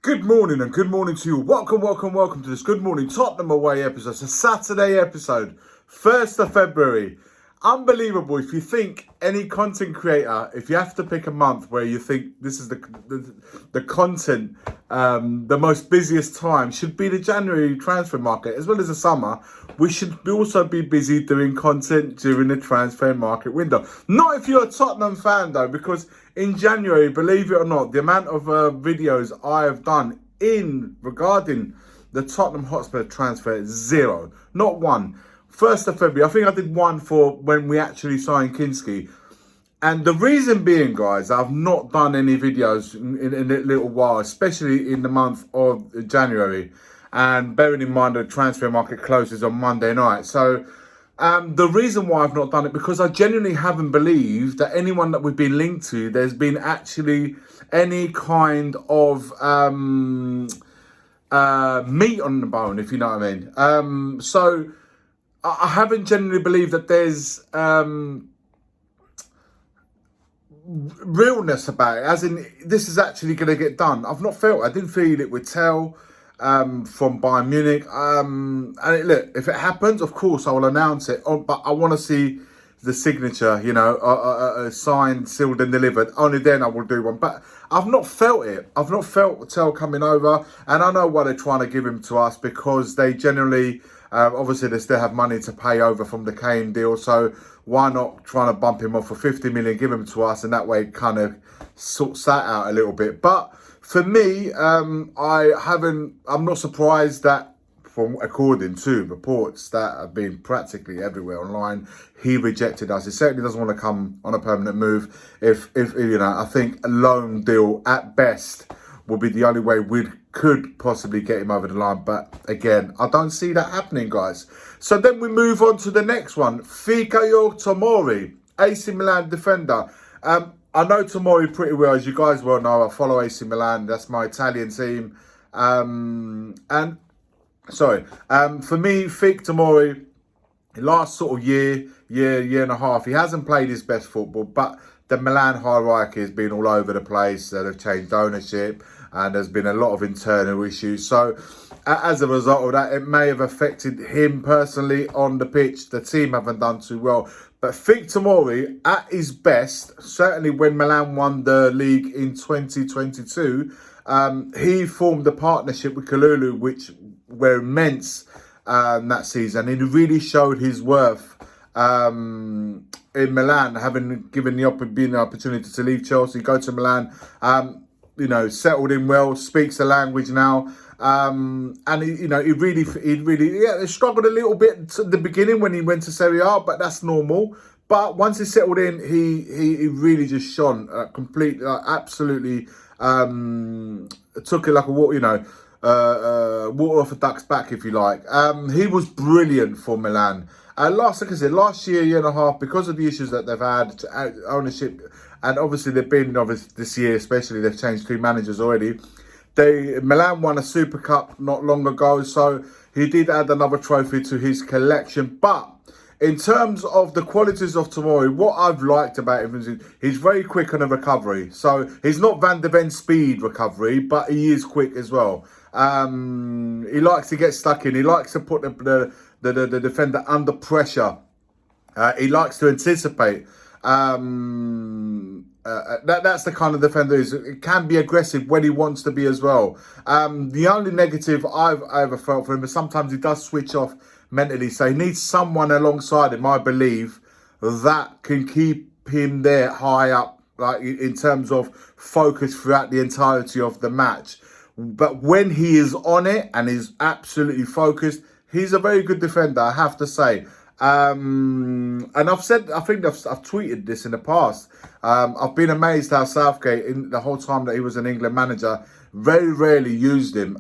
Good morning and good morning to you. Welcome to this Good Morning Tottenham Away episode. It's a Saturday episode, 1st of February. Unbelievable. If you think any content creator, if you have to pick a month where you think this is the content, the most busiest time should be the January transfer market as well as the summer. We should also be busy doing content during the transfer market window. Not if you're a Tottenham fan though, because in January, believe it or not, the amount of videos I have done regarding the Tottenham Hotspur transfer is zero, not one. 1st of February, I think I did one for when we actually signed Kinski. And the reason being, guys, I've not done any videos in a little while, especially in the month of January. And bearing in mind the transfer market closes on Monday night. So the reason why I've not done it, because I genuinely haven't believed that anyone that we've been linked to, there's been actually any kind of meat on the bone, if you know what I mean. So I haven't genuinely believed that there's realness about it, as in this is actually going to get done. I didn't feel it with Tell from Bayern Munich. And look, if it happens, of course I will announce it. But I want to see the signature, signed, sealed and delivered. Only then I will do one. But I've not felt it. I've not felt Tell coming over. And I know why they're trying to give him to us, because they generally, obviously they still have money to pay over from the Kane deal. So why not trying to bump him off for 50 million, give him to us, and that way kind of sorts that out a little bit. But for me, I'm not surprised that, according to reports that have been practically everywhere online, he rejected us. He certainly doesn't want to come on a permanent move. If I think a loan deal at best will be the only way we could possibly get him over the line. But again, I don't see that happening, guys. So then we move on to the next one. Fikayo Tomori, AC Milan defender. I know Tomori pretty well, as you guys well know. I follow AC Milan. That's my Italian team. For me, Fik Tomori, last sort of year and a half, he hasn't played his best football, but the Milan hierarchy has been all over the place. They've changed ownership and there's been a lot of internal issues. So as a result of that, it may have affected him personally on the pitch. The team haven't done too well. But Fik Tomori, at his best, certainly when Milan won the league in 2022, he formed a partnership with Kalulu, which were immense that season. He really showed his worth in Milan, having been the opportunity to leave Chelsea, go to Milan, settled in well, speaks the language now. And he really struggled a little bit at the beginning when he went to Serie A, but that's normal. But once he settled in, he really just shone completely, absolutely. Took it like a water off a duck's back, if you like. He was brilliant for Milan. Last year and a half, because of the issues that they've had, ownership, and obviously this year especially, they've changed 3 managers already. Milan won a Super Cup not long ago, so he did add another trophy to his collection. But in terms of the qualities of Tomori, what I've liked about him is he's very quick on a recovery. So he's not Van de Ven speed recovery, but he is quick as well. He likes to get stuck in. He likes to put the defender under pressure. He likes to anticipate. That's the kind of defender he is. It can be aggressive when he wants to be as well. The only negative I've ever felt for him is sometimes he does switch off mentally. So he needs someone alongside him, I believe, that can keep him there high up, like in terms of focus throughout the entirety of the match. But when he is on it and is absolutely focused, he's a very good defender, I have to say. And I've tweeted this in the past. I've been amazed how Southgate, in the whole time that he was an England manager, very rarely used him.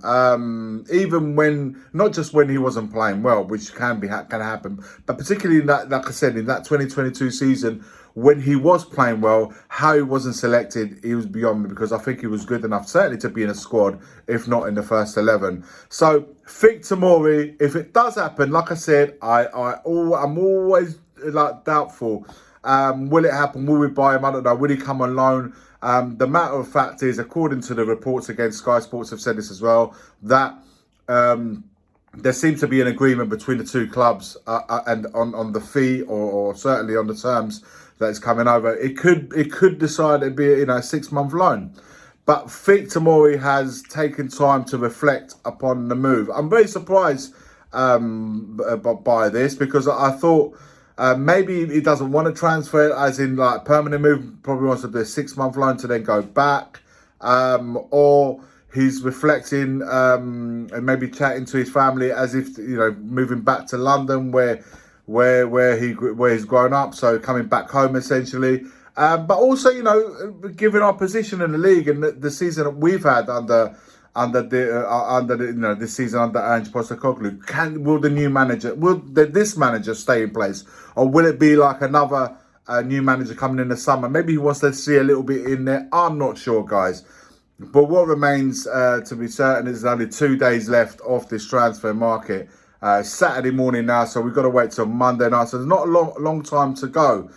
Even when, not just when he wasn't playing well, which can happen, but particularly in that, like I said, in that 2022 season, when he was playing well, how he wasn't selected, he was beyond me, because I think he was good enough, certainly to be in a squad, if not in the first 11. So, Fik Tomori, if it does happen, like I said, I'm always doubtful Will it happen? Will we buy him? I don't know. Will he come on loan? The matter of fact is, according to the reports, again, Sky Sports have said this as well, that there seems to be an agreement between the two clubs and on the fee, or certainly on the terms that is coming over. It could decide to be a 6-month loan. But Tomori has taken time to reflect upon the move. I'm very surprised by this, because I thought maybe he doesn't want to transfer, as in like permanent move. Probably wants to do a 6-month loan to then go back, or he's reflecting and maybe chatting to his family as if moving back to London where he's grown up, so coming back home essentially. But also, given our position in the league and the season that we've had under this season under Ange Postecoglou, will this manager stay in place, or will it be like another new manager coming in the summer? Maybe he wants to see a little bit in there. I'm not sure, guys. But what remains to be certain is only 2 days left of this transfer market. Saturday morning now, so we've got to wait till Monday night. So there's not a long time to go.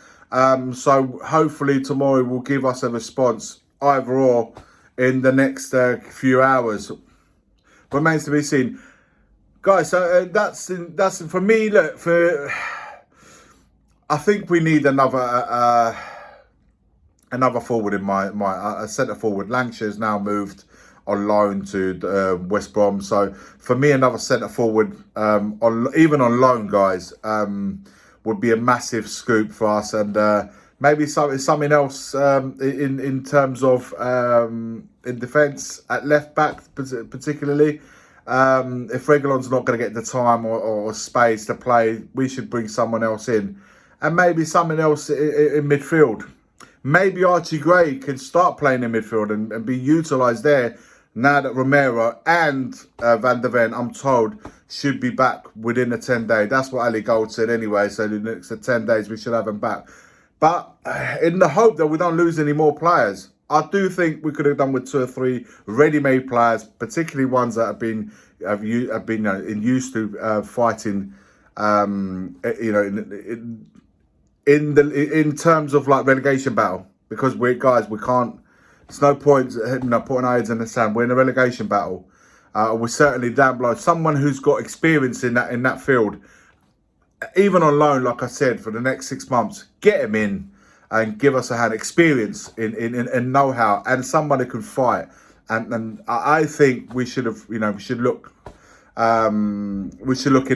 So hopefully Tomori will give us a response, either or, in the next few hours. Remains to be seen, guys. So that's for me. Look, I think we need another forward in my centre forward. Lancashire's now moved on loan to West Brom. So for me, another centre forward, even on loan, guys, would be a massive scoop for us, and maybe something else in terms of in defence at left back particularly. If Reguilon's not going to get the time or space to play, we should bring someone else in, and maybe someone else in midfield. Maybe Archie Gray can start playing in midfield and be utilised there, now that Romero and Van der Ven, I'm told, should be back within the 10 days. That's what Ali Gold said anyway. So the next 10 days we should have them back. But in the hope that we don't lose any more players, I do think we could have done with 2 or 3 ready-made players, particularly ones that have been used to fighting, in terms of like relegation battle, because we can't. There's no point putting our heads in the sand. We're in a relegation battle. We're certainly down below. Someone who's got experience in that field, even on loan, like I said, for the next 6 months, get him in and give us a hand. Experience in know-how, and someone who can fight. And I think we should have, we should look in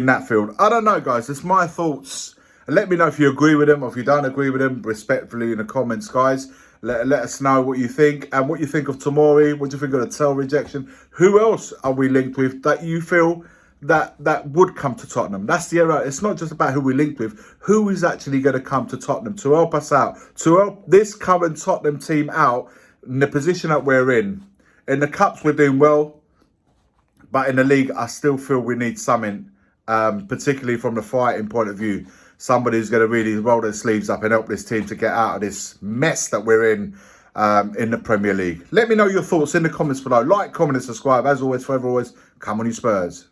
that field. I don't know, guys. It's my thoughts. Let me know if you agree with them or if you don't agree with them, respectfully, in the comments, guys. Let us know what you think, and what you think of Tomori. What do you think of the Tell rejection? Who else are we linked with that you feel that would come to Tottenham? That's the error. It's not just about who we linked with. Who is actually going to come to Tottenham to help us out, to help this current Tottenham team out in the position that we're in? In the Cups, we're doing well, but in the league, I still feel we need something, particularly from the fighting point of view. Somebody who's going to really roll their sleeves up and help this team to get out of this mess that we're in the Premier League. Let me know your thoughts in the comments below. Like, comment and subscribe. As always, forever always, come on you Spurs.